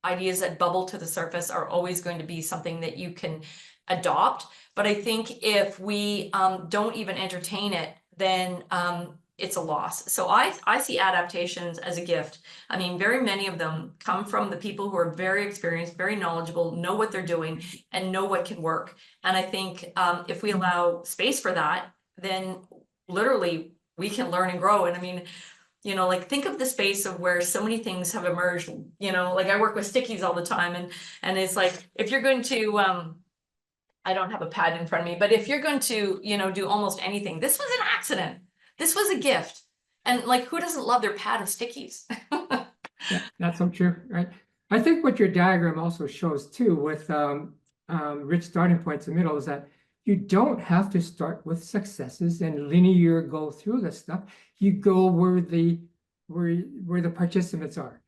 ideas that bubble to the surface are always going to be something that you can adopt. But I think if we don't even entertain it, then it's a loss. So I see adaptations as a gift. I mean, very many of them come from the people who are very experienced, very knowledgeable, know what they're doing, and know what can work. And I think if we allow space for that, then literally we can learn and grow. And I mean, like, think of the space of where so many things have emerged. Like, I work with stickies all the time, and it's like, if you're going to I don't have a pad in front of me, but if you're going to, do almost anything, this was an accident. This was a gift. And, like, who doesn't love their pad of stickies? Yeah, that's so true, right? I think what your diagram also shows too, with rich starting points in the middle, is that you don't have to start with successes and linear go through this stuff. You go where the participants are.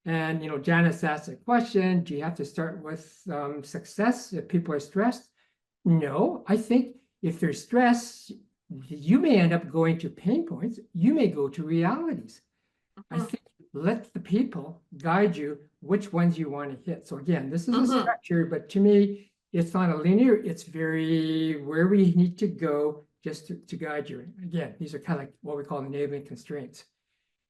And Janice asked a question: do you have to start with success if people are stressed? No, I think if there's stress, you may end up going to pain points. You may go to realities. I think let the people guide you which ones you want to hit. So again, this is a structure, but to me, it's not a linear. It's very where we need to go just to guide you. Again, these are kind of like what we call enabling constraints.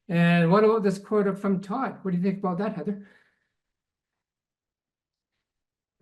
And what about this quote from Todd? What do you think about that, Heather?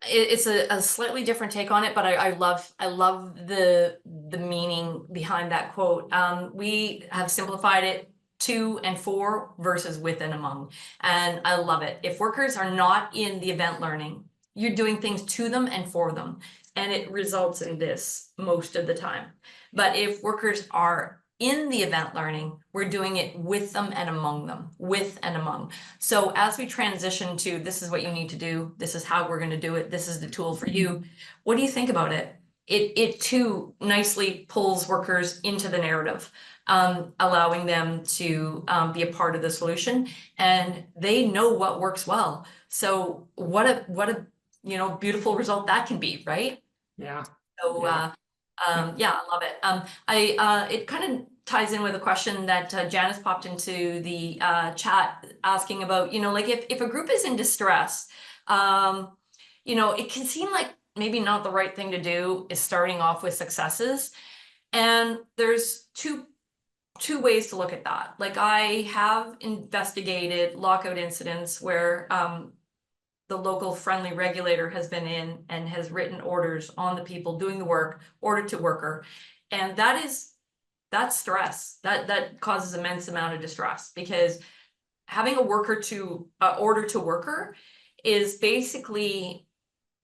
It's a slightly different take on it, but I love the meaning behind that quote. We have simplified it to and for versus with and among, and I love it. If workers are not in the event learning, you're doing things to them and for them, and it results in this most of the time. But if workers are in the event learning, we're doing it with them and among them, with and among. So as we transition to this is what you need to do, this is how we're going to do it, this is the tool for you, what do you think about it? It too nicely pulls workers into the narrative, allowing them to be a part of the solution, and they know what works well. So what a beautiful result that can be, right? Yeah. So yeah, I love it. It kind of ties in with a question that Janice popped into the chat asking about, like if a group is in distress, it can seem like maybe not the right thing to do is starting off with successes. And there's two ways to look at that. Like I have investigated lockout incidents where the local friendly regulator has been in and has written orders on the people doing the work, order to worker. And that's stress. That causes immense amount of distress, because having a worker to order to worker is basically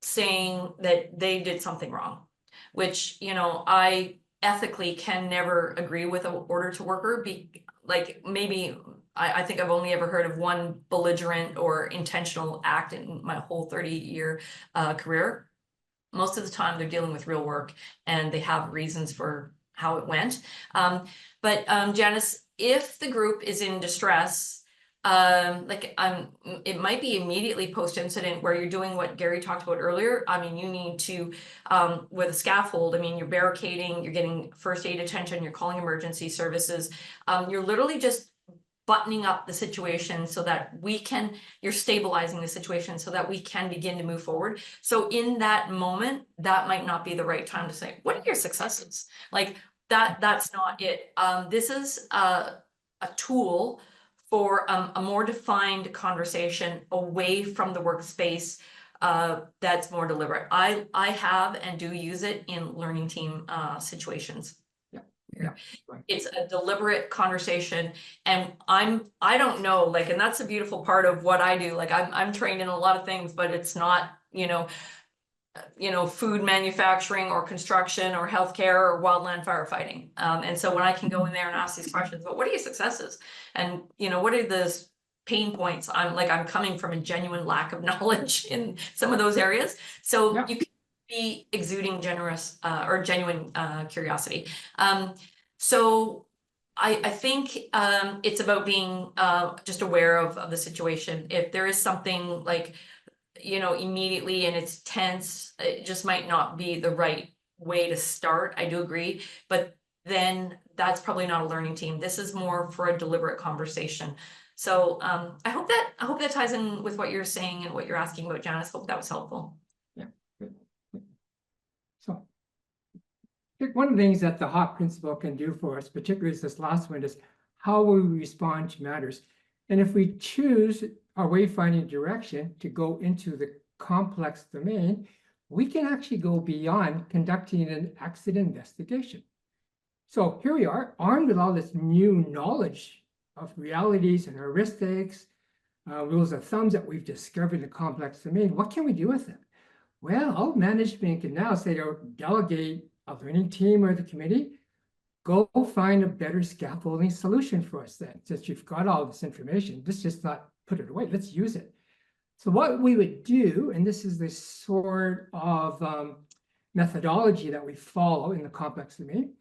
saying that they did something wrong, which, I ethically can never agree with an order to worker. Maybe I think I've only ever heard of one belligerent or intentional act in my whole 30-year career. Most of the time they're dealing with real work and they have reasons for how it went. But Janice, if the group is in distress, it might be immediately post-incident where you're doing what Gary talked about earlier. I mean, you need to, with a scaffold, you're barricading, you're getting first aid attention, you're calling emergency services. You're literally just buttoning up the situation so that you're stabilizing the situation so that we can begin to move forward. So in that moment, that might not be the right time to say, what are your successes? Like that's not it. This is a tool for a more defined conversation away from the workspace that's more deliberate. I have and do use it in learning team situations. Yeah. Right. It's a deliberate conversation, and I don't know, and that's a beautiful part of what I do. I'm trained in a lot of things, but it's not, food manufacturing or construction or healthcare or wildland firefighting. And so when I can go in there and ask these questions, but what are your successes? And, what are the pain points? I'm coming from a genuine lack of knowledge in some of those areas. So you can be exuding genuine curiosity. So I think it's about being just aware of the situation. If there is something immediately and it's tense, it just might not be the right way to start. I do agree, but then that's probably not a learning team. This is more for a deliberate conversation. So I hope that ties in with what you're saying and what you're asking about, Janice. Hope that was helpful. Yeah. Good. So I think one of the things that the HOT principle can do for us, particularly is this last one, is how we respond to matters. And if we choose our wayfinding direction to go into the complex domain, we can actually go beyond conducting an accident investigation. So here we are, armed with all this new knowledge of realities and heuristics, rules of thumbs that we've discovered in the complex domain. What can we do with it? Well, management can now say to delegate a learning team or the committee, go find a better scaffolding solution for us then. Since you've got all this information, let's just not put it away, let's use it. So what we would do, and this is the sort of methodology that we follow in the complex domain,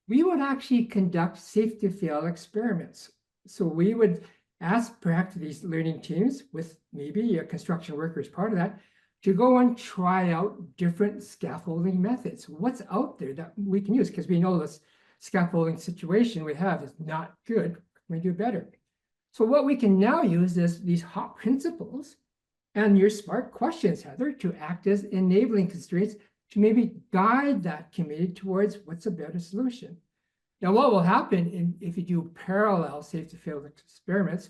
we would actually conduct safe-to-fail experiments. So we would ask perhaps these learning teams, with maybe a construction worker as part of that, to go and try out different scaffolding methods. What's out there that we can use? Because we know this scaffolding situation we have is not good. What can we do better? So what we can now use is these hot principles and your smart questions, Heather, to act as enabling constraints to maybe guide that committee towards what's a better solution. Now, what will happen if you do parallel safe-to-fail experiments,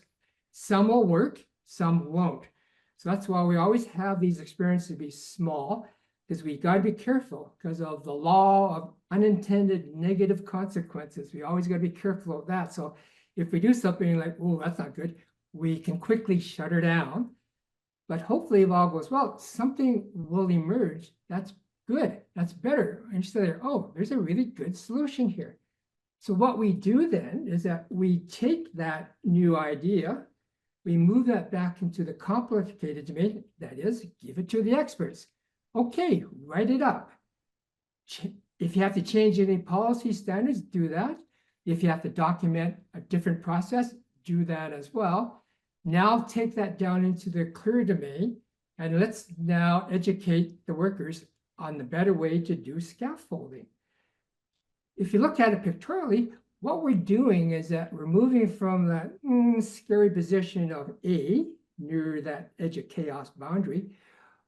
some will work, some won't. So that's why we always have these experiments to be small, because we got to be careful because of the law of unintended negative consequences. We always got to be careful of that. So if we do something like, oh, that's not good, we can quickly shut her down. But hopefully, if all goes well, something will emerge that's good, that's better. And so there, oh, there's a really good solution here. So what we do then is that we take that new idea, we move that back into the complicated domain, that is, give it to the experts. Okay, write it up. If you have to change any policy standards, do that. If you have to document a different process, do that as well. Now take that down into the clear domain, and let's now educate the workers on the better way to do scaffolding. If you look at it pictorially, what we're doing is that we're moving from that scary position of A, near that edge of chaos boundary,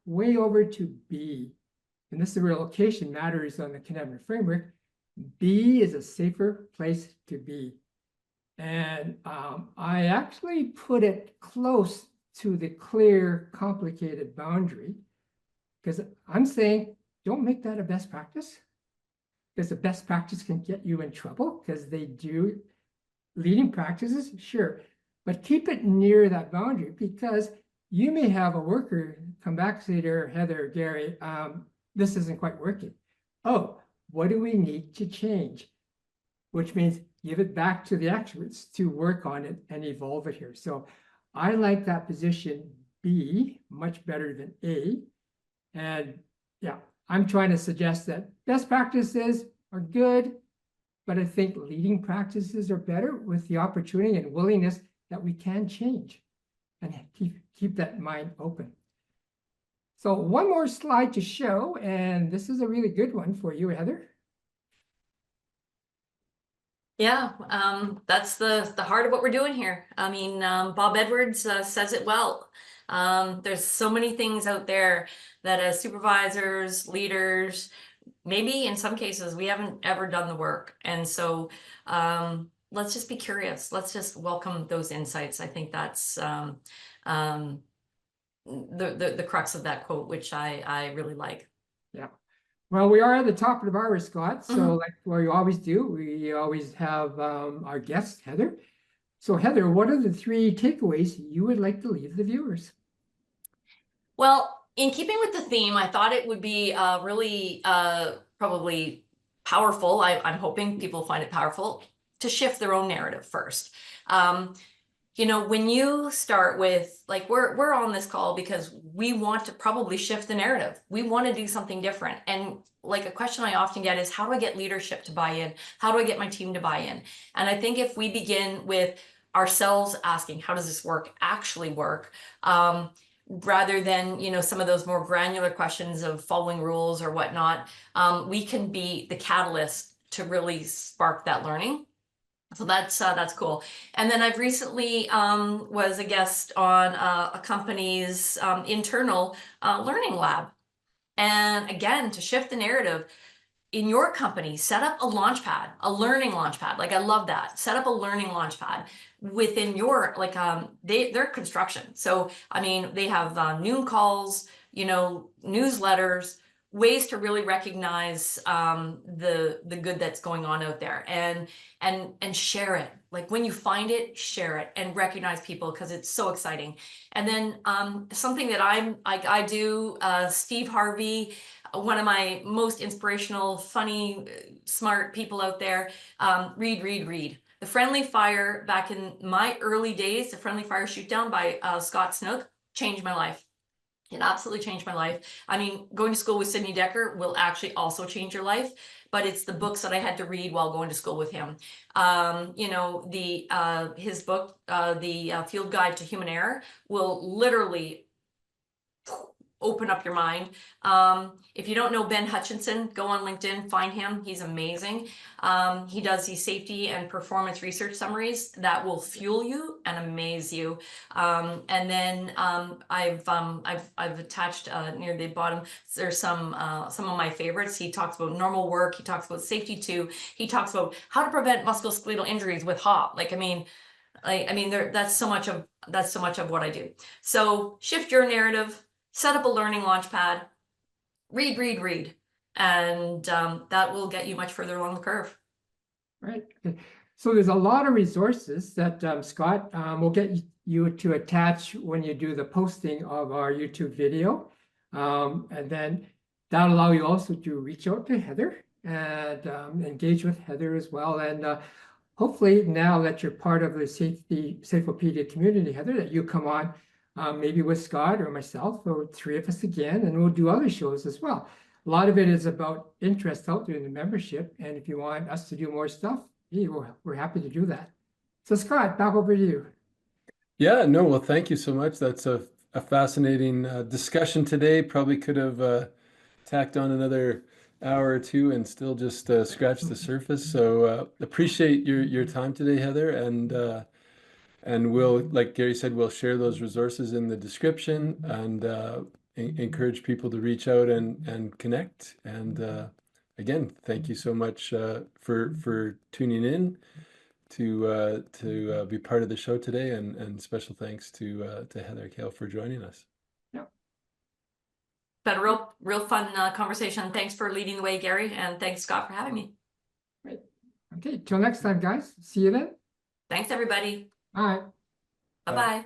way over to B. And this is where location matters on the cannabinoid framework. B is a safer place to be. And I actually put it close to the clear, complicated boundary, because I'm saying, don't make that a best practice. Because the best practice can get you in trouble, because they do leading practices, sure. But keep it near that boundary, because you may have a worker come back and say to her, Heather, Gary, this isn't quite working. Oh, what do we need to change? Which means give it back to the experts to work on it and evolve it here. So I like that position B much better than A. And yeah, I'm trying to suggest that best practices are good, but I think leading practices are better with the opportunity and willingness that we can change and keep that mind open. So one more slide to show, and this is a really good one for you, Heather. Yeah, that's the heart of what we're doing here. I mean, Bob Edwards says it well. There's so many things out there that as supervisors, leaders, maybe in some cases, we haven't ever done the work. And so let's just be curious. Let's just welcome those insights. I think that's the crux of that quote, which I really like. Yeah. Well, we are at the top of the hour, Scott. So like we always do, we always have our guest, Heather. So Heather, what are the 3 takeaways you would like to leave the viewers? Well, in keeping with the theme, I thought it would be really probably powerful. I'm hoping people find it powerful to shift their own narrative first. You know, when you start with, like, we're on this call because we want to probably shift the narrative. We want to do something different. And like a question I often get is, how do I get leadership to buy in? How do I get my team to buy in? And I think if we begin with ourselves asking, how does this work actually work? Rather than, you know, some of those more granular questions of following rules or whatnot, we can be the catalyst to really spark that learning. So that's cool. And then I've recently was a guest on a company's internal learning lab. And again, to shift the narrative, in your company, set up a launch pad, a learning launch pad. Like, I love that. Set up a learning launch pad within your, like, they're construction. So, I mean, they have noon calls, you know, newsletters, ways to really recognize the good that's going on out there, and share it. Like, when you find it, share it and recognize people, because it's so exciting. And then something that I do, Steve Harvey, one of my most inspirational, funny, smart people out there, read. The Friendly Fire, back in my early days, the Friendly Fire Shoot Down by Scott Snook. changed my life. It absolutely changed my life. I mean, going to school with Sidney Decker will actually also change your life, but it's the books that I had to read while going to school with him. You know, his book, the Field Guide to Human Error, will literally open up your mind. If you don't know Ben Hutchinson, go on LinkedIn, find him. He's amazing. He does these safety and performance research summaries that will fuel you and amaze you. And then I've attached near the bottom, there's some of my favorites. He talks about normal work. He talks about safety too. He talks about how to prevent musculoskeletal injuries with HOP. Like, I mean, that's so much of what I do. So shift your narrative. Set up a learning launch pad, read, and that will get you much further along the curve. Right. Okay. So there's a lot of resources that Scott will get you to attach when you do the posting of our YouTube video. And then that'll allow you also to reach out to Heather and engage with Heather as well. And hopefully now that you're part of the Safeopedia community, Heather, that you come on maybe with Scott or myself or three of us again, and we'll do other shows as well. A lot of it is about interest out there in the membership, and if you want us to do more stuff, hey, we're happy to do that. So Scott, back over to you. Yeah, no, well, thank you so much. That's a fascinating discussion today. Probably could have tacked on another hour or two and still just scratched the surface. So appreciate your time today, Heather, and we'll, like Gary said, we'll share those resources in the description and encourage people to reach out and connect. And again, thank you so much for tuning in to be part of the show today. And special thanks to Heather Kahle for joining us. Yeah. But a real fun conversation. Thanks for leading the way, Gary, and thanks, Scott, for having me. Great. Okay, till next time, guys. See you then. Thanks, everybody. All right. Bye-bye.